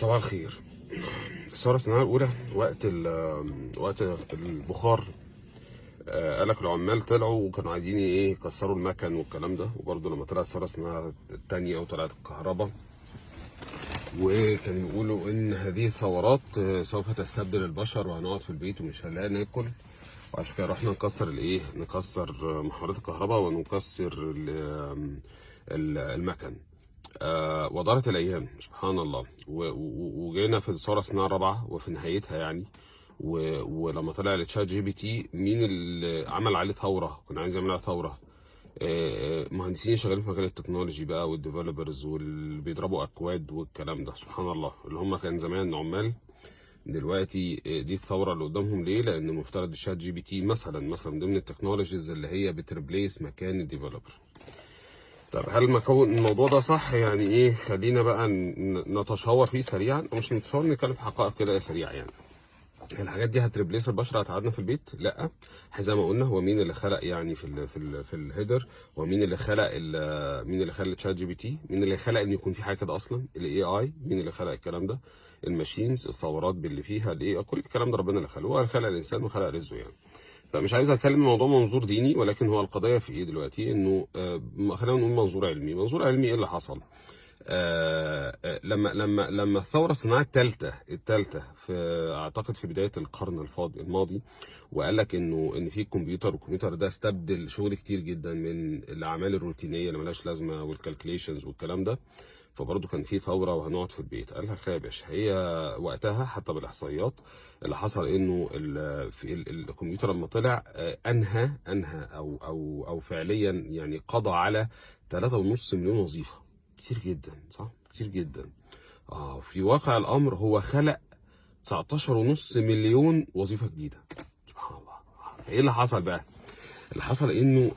صباح الخير. الثورة الصناعية الأولى وقت البخار. قالك العمال طلعوا وكانوا عايزين يكسروا المكن والكلام ده، وبرضه لما طلعت الثورة الصناعية التانية وطلعت الكهرباء، وكانوا يقولوا إن هذه الثورات سوف تستبدل البشر وهنقعد في البيت ومش هنلاقي ناكل، وعشان كده رحنا نكسر محورات الكهرباء ونكسر المكن. ودارت الايام سبحان الله، وجينا في الثوره الصناعيه الرابعه وفي نهايتها يعني. ولما طلع التشات جي بي تي، مين اللي عمل عليه ثوره؟ كنا عايزين نعمل عليه ثوره. مهندسين شغالين في مجال التكنولوجي بقى، والديفلوبرز واللي بيضربوا اكواد والكلام ده، سبحان الله، اللي هم كان زمان عمال دلوقتي دي الثوره اللي قدامهم. ليه؟ لان المفترض الشات جي بي تي مثلا ضمن التكنولوجيز اللي هي بتريبليس مكان الديفلوبر. طب هل الموضوع ده صح؟ يعني ايه؟ خلينا بقى نتشاور فيه سريعا، او مش نتشاور، نتكلم في حقائق كده سريعه. يعني الحاجات دي هتريبليس البشر؟ هتقعدنا في البيت؟ لا. زي ما قلنا، هو مين اللي خلق يعني في الهيدر؟ ومين اللي خلق مين اللي خلق الشات جي بي تي؟ مين اللي خلق ان يكون في حاجه كده اصلا؟ الاي اي. مين اللي خلق الكلام ده؟ الماشينز، الثورات باللي فيها الاي، كل الكلام ده ربنا اللي خلقه. هو خلق الانسان وخلق رزقه يعني. فمش عايز اتكلم الموضوع منظور ديني، ولكن هو القضيه في ايه دلوقتي؟ انه خلينا نقول منظور علمي. منظور علمي ايه اللي حصل؟ لما الثوره الصناعيه الثالثه في، اعتقد في بدايه القرن الماضي، وقال لك ان في كمبيوتر، والكمبيوتر ده استبدل شغل كتير جدا من الاعمال الروتينيه اللي ملهاش لازمه والكالكوليشنز والكلام ده. فبرضه كان في ثوره وهنقعد في البيت. قال لك خابش. هي وقتها حتى بالاحصائيات اللي حصل انه في الكمبيوتر لما طلع انهى او فعليا يعني قضى على 3.5 مليون وظيفه. كتير جدا، صح؟ كتير جدا. في واقع الامر هو خلق 19.5 مليون وظيفه جديده. سبحان الله. ايه اللي حصل بقى؟ اللي حصل انه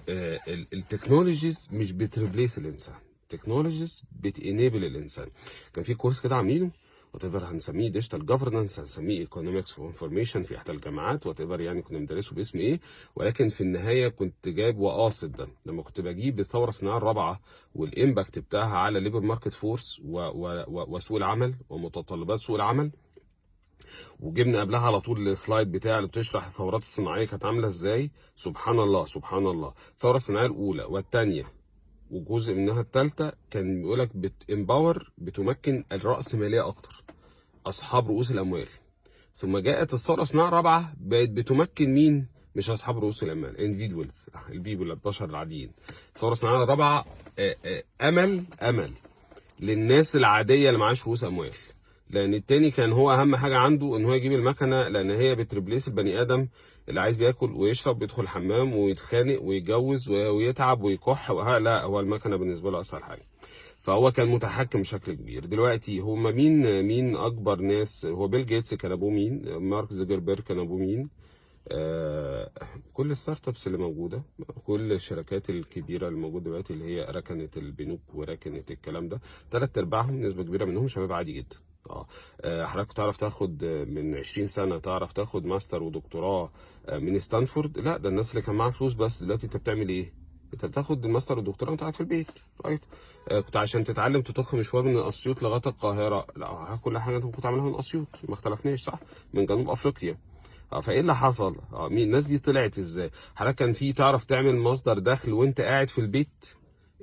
التكنولوجيز مش بتريبليس الانسان، التكنولوجيز بتانيبل الانسان. كان في كورس كده عاملينه، وات ايفر هنسميه ديجيتال جفرنس، هنسميه ايكونومكس اوف انفورميشن في احدى الجامعات، وات ايفر يعني كنا بندرسه باسم ايه. ولكن في النهايه كنت جايب وقاصد ده لما كنت بجيب الثوره الصناعيه الرابعه والامباكت بتاعها على ليبر ماركت فورس وسوق العمل ومتطلبات سوق العمل. وجبنا قبلها على طول السلايد بتاع اللي بتشرح الثورات الصناعيه كانت عامله ازاي. سبحان الله سبحان الله. الثوره الصناعيه الاولى والثانيه وجزء منها الثالثه كان بيقول لك بتمباور، بتمكن الرأسمالية اكتر، اصحاب رؤوس الاموال. ثم جاءت الثوره الصناعيه الرابعه، بقت بتمكن مين؟ مش اصحاب رؤوس الاموال، individuals، البيبول، البشر العاديين. الثوره الصناعيه الرابعه امل للناس العاديه اللي معاش رؤوس اموال. لان التاني كان هو اهم حاجه عنده ان هو يجيب المكنه، لان هي بتريبليس البني ادم اللي عايز ياكل ويشرب ويدخل الحمام ويتخانق ويتجوز ويتعب ويكح. لا، هو المكنه بالنسبه له اسهل حاجه. فهو كان متحكم بشكل كبير. دلوقتي هما مين اكبر ناس؟ هو بيل جيتس كان ابوه مين؟ مارك زوكربيرج كان ابوه مين؟ كل الستارت ابس اللي موجوده، كل الشركات الكبيره اللي موجوده دلوقتي، اللي هي ركنت البنوك وركنت الكلام ده، 3/4 نسبه كبيره منهم شباب عادي جدا. حضرتك تعرف تاخد من 20 سنه تعرف تاخد ماستر ودكتوراه من ستانفورد؟ لا، ده الناس اللي كان معاها فلوس بس. دلوقتي انت بتعمل ايه؟ انت بتاخد الماستر والدكتوراه وانت قاعد في البيت، رايت؟ كنت عشان تتعلم تضخ مشوار من اسيوط لغايه القاهره، لا، كل حاجه انت ممكن تعملها من اسيوط، ما اختلفناش، صح؟ من جنوب افريقيا. فايه اللي حصل؟ مين الناس دي؟ طلعت ازاي؟ حضرتك كان في تعرف تعمل مصدر دخل وانت قاعد في البيت؟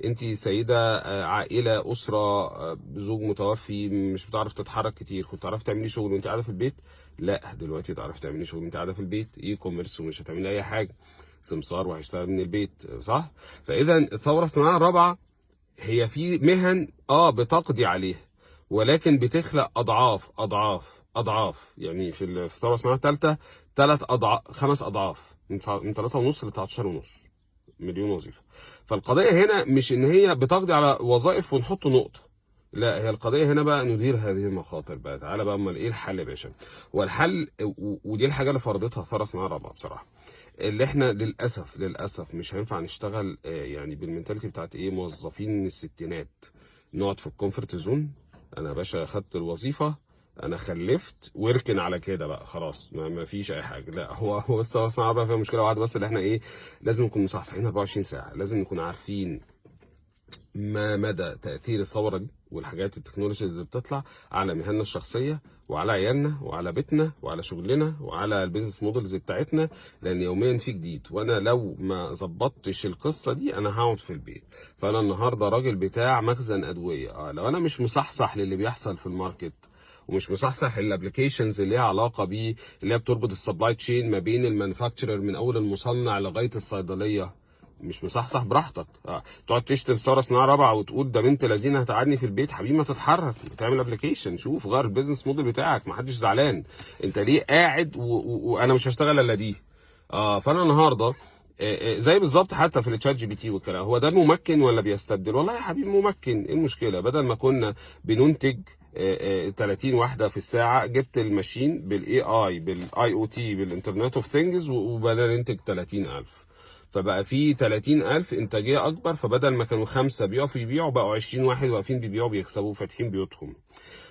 انت سيده عائله اسره زوج متوفي، مش بتعرف تتحرك كتير، كنت تعرف تعملي شغل وانت قاعده في البيت؟ لا، دلوقتي تعرف تعملي شغل وانت قاعده في البيت، اي كوميرس، ومش هتعملي اي حاجه، سمسار وهيشتغل من البيت، صح؟ فاذا الثوره الصناعيه الرابعه هي في مهن بتقضي عليها، ولكن بتخلق اضعاف. يعني في الثوره الصناعيه الثالثه 5 اضعاف، من 3.5 ل 13.5 مليون وظيفه. فالقضيه هنا مش ان هي بتقضي على وظائف ونحط نقطه، لا، هي القضيه هنا بقى ندير هذه المخاطر بقى. تعالى بقى، امال ايه الحل يا باشا؟ والحل ودي الحاجه اللي فرضتها الثوره الصناعيه الرابعه بصراحه، اللي احنا للاسف مش هينفع نشتغل يعني بالمنتاليتي بتاعت موظفين الستينات، نقعد في الكومفورت زون. انا يا باشا اخدت الوظيفه، انا خلفت واركن على كده بقى خلاص، ما فيش اي حاجه. لا، هو بس صعب بقى فيها مشكله واحده بس، اللي احنا لازم نكون مصحصحين 24 ساعه، لازم نكون عارفين ما مدى تأثير الثورة دي والحاجات التكنولوجيا اللي بتطلع على مهننا الشخصية وعلى عيالنا وعلى بيتنا وعلى شغلنا وعلى البيزنس مودلز بتاعتنا، لأن يوميا في جديد. وأنا لو ما ظبطتش القصة دي أنا هقعد في البيت. فأنا النهاردة راجل بتاع مخزن أدوية، لو أنا مش مصحصح للي بيحصل في الماركت ومش مصحصح الابلكيشنز اللي ليها علاقه بيه، اللي هي بتربط السبلاي تشين ما بين المانيفاكتشرر من اول المصنع لغايه الصيدليه، مش مصحصح براحتك. تقعد تشتم ثوره صناعه رابعه وتقول ده بنت لذينه هتقعدني في البيت. حبيبي ما تتحرك، بتعمل ابلكيشن، شوف غير البيزنس موديل بتاعك، ما حدش زعلان. انت ليه قاعد وانا مش هشتغل الا دي؟ فانا النهارده زي بالظبط حتى في التشات جي بي تي والكلام، هو ده ممكن ولا بيستبدل؟ والله يا حبيبي ممكن. ايه المشكله؟ بدل ما كنا بننتج 30 واحده في الساعه، جبت الماشين بالاي اي بالاي او تي بالانترنت اوف ثينجز وبدأنا ننتج 30,000. فبقى في 30,000 انتاجيه اكبر. فبدل ما كانوا 5 بيقفوا يبيعوا بقوا 20 واحد واقفين بيبيعوا بيكسبوا فاتحين بيوتهم.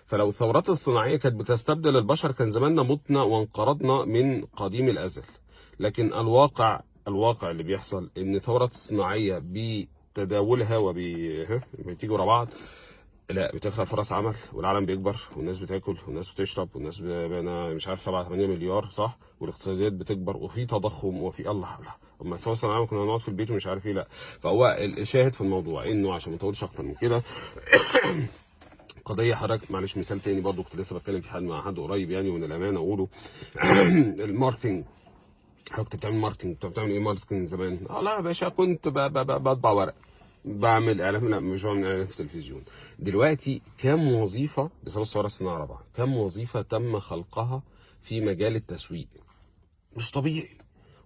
فلو الثورات الصناعيه كانت بتستبدل البشر كان زماننا متنا وانقرضنا من قديم الازل. لكن الواقع اللي بيحصل ان الثورات الصناعيه بتداولها بتيجي ورا بعض، لا بتخلق فرص عمل والعالم بيكبر والناس بتاكل والناس بتشرب والناس بقينا مش عارف 7 8 مليار صح، والاقتصاديات بتكبر وفي تضخم وفي الله. اما الثوره الصناعيه كنا نقعد في البيت ومش عارف ايه. لا، فهو الشاهد في الموضوع انه عشان ما اطولش اكتر من كده قضيه حضرتك معلش مثال تاني برضو كنت لسه بتكلم في حد مع حد قريب يعني، ومن الامانه اقوله الماركتنج. كنت بتعمل ماركتنج؟ كنت بتعمل ايه ماركتنج زمان؟ لا يا باشا كنت بطبع ورق، بعمل اعلان. لا مش بعمل اعلان في التلفزيون. دلوقتي كم وظيفه بسبب الثوره الصناعيه الرابعه، كم وظيفه تم خلقها في مجال التسويق مش طبيعي.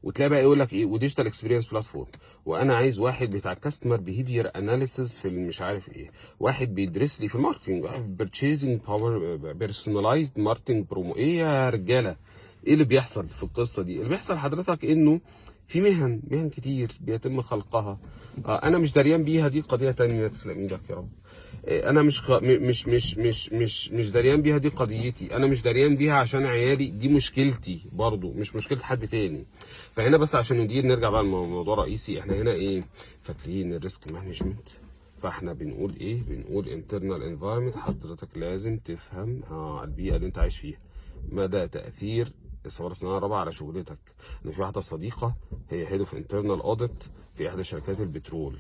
وتلاقي بقى يقول لك ايه وديجيتال اكسبيرينس بلاتفورم، وانا عايز واحد بتاع كاستمر بيهيفير اناليسيس في مش عارف ايه، واحد بيدرس لي في الماركتنج، واحد بيرتشيزنج باور بيرسوناليزد ماركتنج برومو. ايه يا رجاله؟ ايه اللي بيحصل في القصه دي؟ اللي بيحصل حضرتك انه في مهن كتير بيتم خلقها انا مش دريان بيها. دي قضيه تانية، تسلم ايدك يا رب. انا مش دريان بيها. دي قضيتي انا، مش دريان بيها عشان عيالي. دي مشكلتي برضو مش مشكله حد تاني. فهنا بس عشان ندير نرجع بقى لموضوع رئيسي. احنا هنا ايه فاكرين الريسك مانجمنت؟ فاحنا بنقول ايه؟ بنقول انترنال انفايرمنت. حضرتك لازم تفهم البيئه اللي انت عايش فيها مدى تاثير الثوره الصناعيه الرابعه على شغلتك. ان في واحده صديقه هي هيد اوف انترنال اوديت في احدى شركات البترول،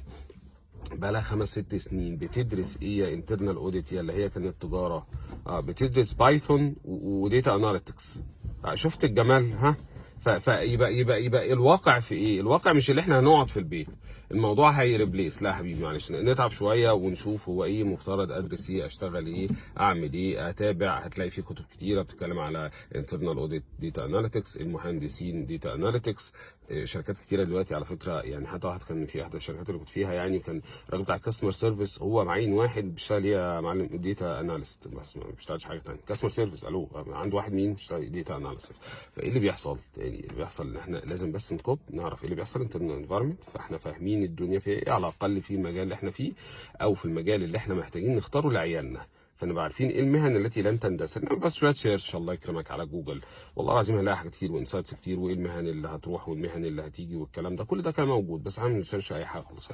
بقى لها 5 6 سنين بتدرس ايه يا انترنال اوديت اللي هي كانت تجاره. بتدرس بايثون وديتا اناليتكس. شفت الجمال؟ فيبقى الواقع في ايه؟ الواقع مش اللي احنا هنقعد في البيت الموضوع هيريبليس. لا يا حبيبي معلش نتعب شويه ونشوف هو ايه مفترض ادرس ايه، اشتغل ايه، اعمل ايه، اتابع. هتلاقي في كتب كتيره بتتكلم على انترنال اوديت ديتا اناليتكس، المهندسين ديتا اناليتكس. شركات كتيره دلوقتي على فكره يعني، حتى واحد كان في احدى الشركات اللي كنت فيها يعني، كان الراجل بتاع الكاستمر سيرفيس هو معين واحد بيشتغل يا معلم ديتا اناليست بس، ما بيشتغلش حاجه ثانيه. كاستمر سيرفيس الو عنده واحد مين بيشتغل ديتا اناليسيس. فايه اللي بيحصل تاني؟ اللي بيحصل ان احنا لازم بس نكوب نعرف ايه اللي بيحصل انترنال انفايرمنت، فاحنا فاهمين الدنيا فيها ايه على الاقل في المجال اللي احنا فيه او في المجال اللي احنا محتاجين نختاره لعيالنا. فنبقى عارفين ايه المهن التي لن تندثر. انما بس شويه سيرش الله يكرمك على جوجل والله العظيم هنلاقي حاجات كتير وانسايتس كتير، وايه المهن اللي هتروح والمهن اللي هتيجي والكلام ده كل ده كان موجود، بس عامل سيرش اي حاجه خالص.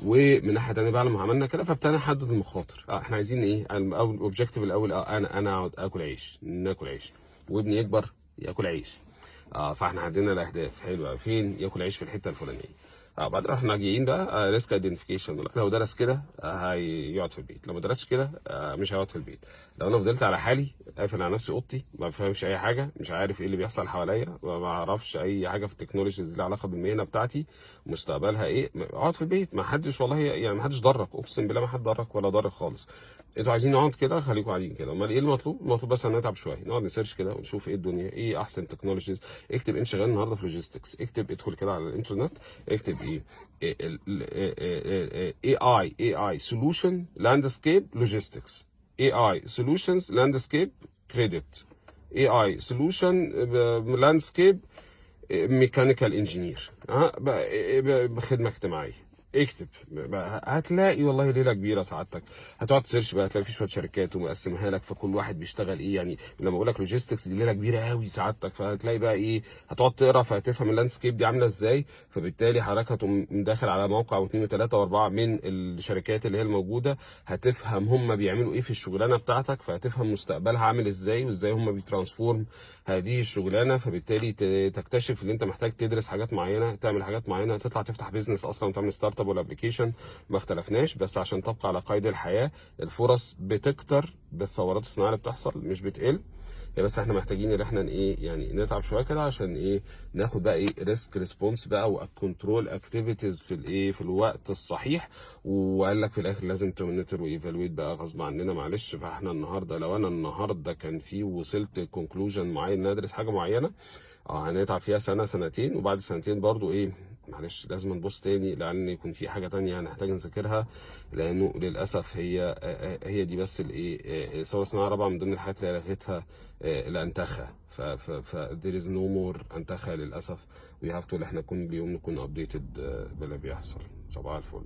ومن ناحيه ثانيه بعد ما عملنا كده فابتدينا نحدد المخاطر. احنا عايزين ايه؟ الاوبجيكتيف الاول انا اقعد اكل عيش، ناكل عيش، وابني يكبر ياكل عيش. فاحنا عندنا الاهداف حلوه، فين ياكل عيش؟ في الحته الفلانيه. بعد احنا جايين بقى ريسك ايدنتيفيكيشن. لو درس كده هيقعد في البيت، لو ما درسش كده مش هيقعد في البيت. لو انا فضلت على حالي قافل على نفسي اوضتي ما بفهمش اي حاجه، مش عارف ايه اللي بيحصل حواليا، ما بعرفش اي حاجه في التكنولوجيز اللي علاقه بالمهنه بتاعتي مستقبلها ايه، اقعد في البيت. ما حدش والله يعني ما حدش ضرك، اقسم بالله ما حد ضرك ولا ضرك خالص. انتوا عايزين نقعد كده خليكم قاعدين كده. امال ايه المطلوب؟ المطلوب بس ان نتعب شويه، نقعد نسيرش كده ونشوف ايه الدنيا، ايه احسن تكنولوجيز. اكتب انت شغال النهارده في لوجيستكس، اكتب ادخل كده على الانترنت اكتب ايه AI solution landscape logistics, AI solutions landscape credit, AI solution landscape mechanical engineer بخدمة اجتماعية، اكتب بقى، هتلاقي والله ليله كبيره سعادتك. هتقعد تسيرش بقى، هتلاقي في شويه شركات ومقسمها لك، فكل واحد بيشتغل ايه. يعني لما بقول لك لوجيستكس دي ليله كبيره قوي سعادتك، فهتلاقي بقى ايه، هتقعد تقرا فهتفهم اللاندسكيب دي عامله ازاي. فبالتالي حضرتك هتقوم داخل على موقع واثنين وثلاثه واربعه من الشركات اللي هي الموجوده، هتفهم هم بيعملوا ايه في الشغلانه بتاعتك، فهتفهم مستقبلها عامل ازاي وازاي هم بيترانسفورم هذه الشغلانه. فبالتالي تكتشف ان انت محتاج تدرس حاجات معينه، تعمل حاجات معينه، تطلع تفتح بيزنس اصلا وتعمل ستارت اب ولا ابلكيشن. ما اختلفناش، بس عشان تبقى على قيد الحياه. الفرص بتكتر بالثورات الصناعيه اللي بتحصل مش بتقل. يا بس احنا محتاجين ان احنا ايه يعني نتعب شويه كده عشان ايه ناخد بقى ايه ريسك ريسبونس بقى وكنترول اكتيفيتيز في الايه في الوقت الصحيح. وقال لك في الاخر لازم تمونيتور وايفالويت بقى غصب عننا معلش. فاحنا النهارده لو انا النهارده كان في وصلت كونكلوجن معين ندرس حاجه معينه، هنتعب فيها سنه سنتين، وبعد سنتين برضو ايه معلش لازم نبص تاني لان يكون في حاجه تانية هنحتاج نذاكرها. لانه للاسف هي دي بس الايه الثوره الصناعيه الرابعه من ضمن الحاجات اللي لغتها الانتخه. ف there is no more انتخه للاسف. we have to احنا كل يوم نكون updated باللي بيحصل. صباح الفل.